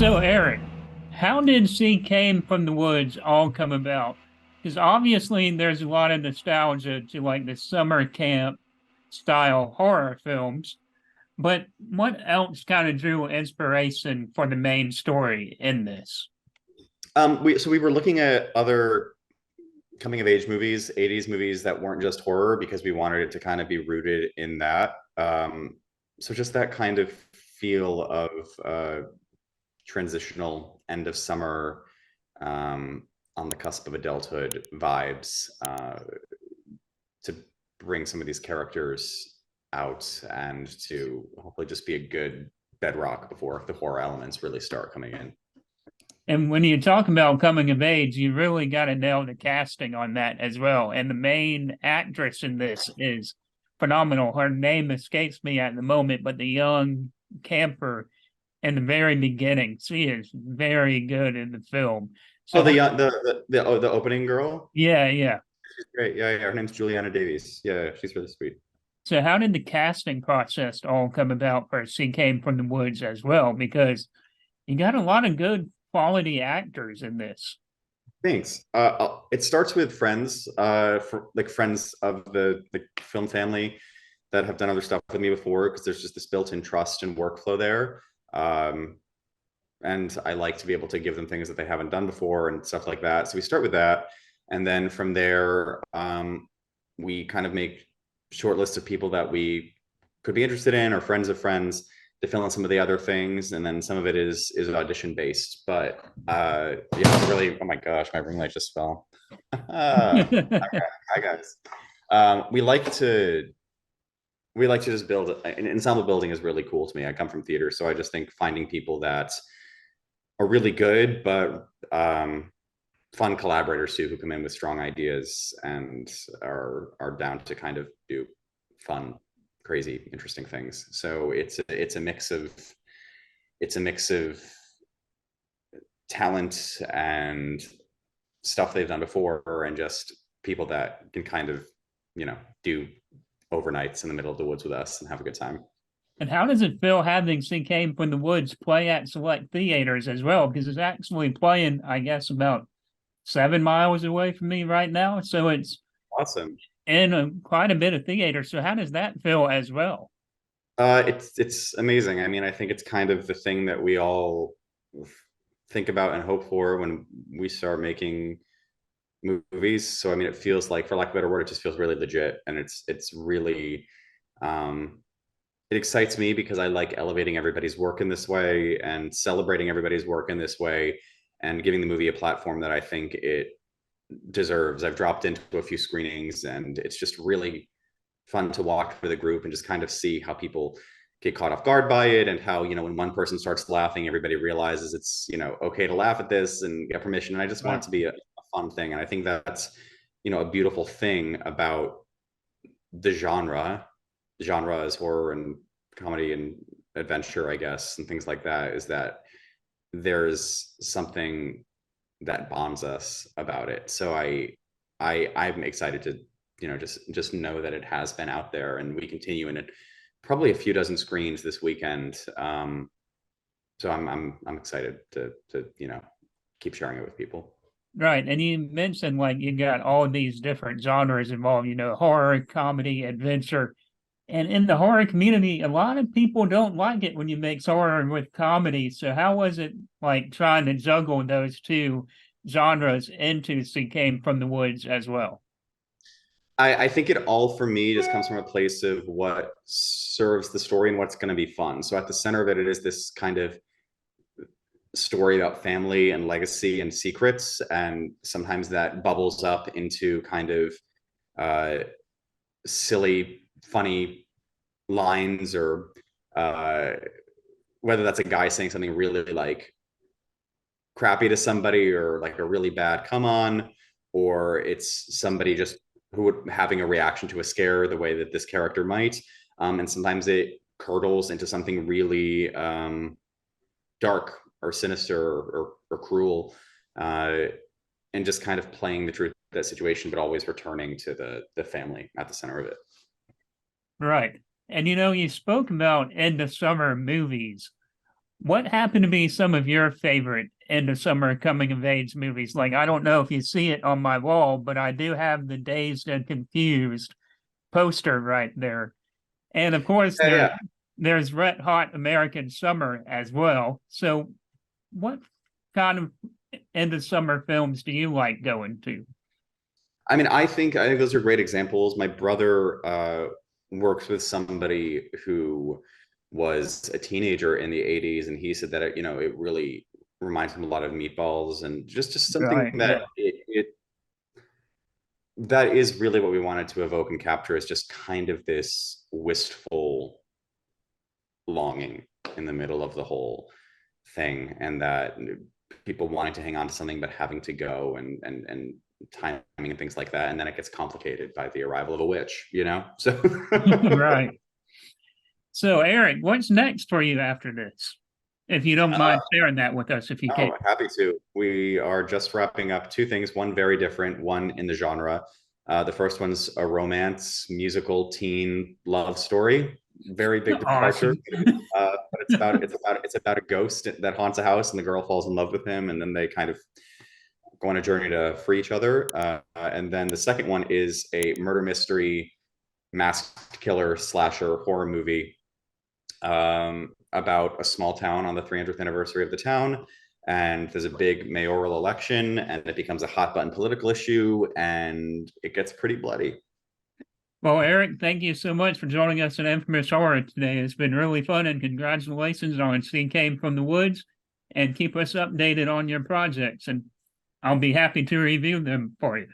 So, Eric, how did She Came from the Woods all come about? Because obviously there's a lot of nostalgia to like the summer camp style horror films, but what else kind of drew inspiration for the main story in this? We were looking at other coming of age movies, 80s movies that weren't just horror because we wanted it to kind of be rooted in that. So just that kind of feel of transitional end of summer, on the cusp of adulthood vibes, to bring some of these characters out and to hopefully just be a good bedrock before the horror elements really start coming in. And when you talk about coming of age, you really got to nail the casting on that as well. And the main actress in this is phenomenal. Her name escapes me at the moment, but the young camper in the very beginning, she is very good in the film. Oh, So, the opening girl. yeah, yeah. She's great. Yeah, yeah. Her name's Juliana Davies. Yeah, she's really sweet. So, how did the casting process all come about for She Came from the Woods as well? Because you got a lot of good quality actors in this. Thanks. It starts with friends, like friends of the film family that have done other stuff with me before, because there's just this built-in trust and workflow there. Um, and I like to be able to give them things that they haven't done before and stuff like that. So we start with that, and then from there, we kind of make short lists of people that we could be interested in, or friends of friends, to fill in some of the other things, and then some of it is audition based. But yeah, really, oh my gosh, my ring light just fell. Hi guys. We like to just build an ensemble. Building is really cool to me. I come from theater, so I just think finding people that are really good, but fun collaborators too, who come in with strong ideas and are down to kind of do fun, crazy, interesting things. So it's a mix of talent and stuff they've done before, and just people that can kind of, do overnights in the middle of the woods with us and have a good time. And how does it feel having She Came from the Woods play at select theaters as well? Because it's actually playing, I guess, about 7 miles away from me right now. So it's Awesome. in quite a bit of theaters. So how does that feel as well? It's amazing. I mean, I think it's kind of the thing that we all think about and hope for when we start making movies. So I mean, it feels like, for lack of a better word, it just feels really legit, and it's really, um, it excites me because I like elevating everybody's work in this way and celebrating everybody's work in this way and giving the movie a platform that I think it deserves. I've dropped into a few screenings, and it's just really fun to walk with a group and just kind of see how people get caught off guard by it, and how, when one person starts laughing, everybody realizes it's, okay to laugh at this and get permission. And I just want Right. it to be a fun thing. And I think that's, a beautiful thing about the genre is horror and comedy and adventure, I guess, and things like that, is that there's something that bonds us about it. So I'm excited to, just know that it has been out there, and we continue in it, probably a few dozen screens this weekend. So I'm excited to keep sharing it with people. Right. And you mentioned like you got all these different genres involved, horror, comedy, adventure. And in the horror community, a lot of people don't like it when you mix horror with comedy. So how was it like trying to juggle those two genres into She Came from the Woods as well? I think it all, for me, just comes from a place of what serves the story and what's going to be fun. So at the center of it, it is this kind of story about family and legacy and secrets, and sometimes that bubbles up into kind of uh, silly, funny lines, or uh, whether that's a guy saying something really like crappy to somebody, or like a really bad come on, or it's somebody just who would having a reaction to a scare the way that this character might. And sometimes it curdles into something really dark or sinister, or cruel, uh, and just kind of playing the truth of that situation, but always returning to the family at the center of it. Right. And you spoke about end of summer movies. What happened to be some of your favorite end of summer coming of age movies? Like, I don't know if you see it on my wall, but I do have the Dazed and Confused poster right there. And of course, Yeah, yeah. there's Red Hot American Summer as well. So, what kind of end of summer films do you like going to? I mean, I think those are great examples. My brother works with somebody who was a teenager in the 80s, and he said that it really reminds him a lot of Meatballs, and just something Right. that Yeah. that is really what we wanted to evoke and capture, is just kind of this wistful longing in the middle of the whole thing, and that people wanting to hang on to something but having to go, and timing and things like that, and then it gets complicated by the arrival of a witch. So Right. So, Eric, what's next for you after this? If you don't uh, mind sharing that with us, if you can. oh, happy to. We are just wrapping up two things, one very different, one in the genre. The first one's a romance musical teen love story, very big departure. Awesome. But it's about a ghost that haunts a house, and the girl falls in love with him, and then they kind of go on a journey to free each other. And then the second one is a murder mystery, masked killer slasher horror movie, about a small town on the 300th anniversary of the town. And there's a big mayoral election, and it becomes a hot button political issue, and it gets pretty bloody. Well, Eric, thank you so much for joining us in Infamous Horror today. It's been really fun, and congratulations on She Came from the Woods. And keep us updated on your projects, and I'll be happy to review them for you.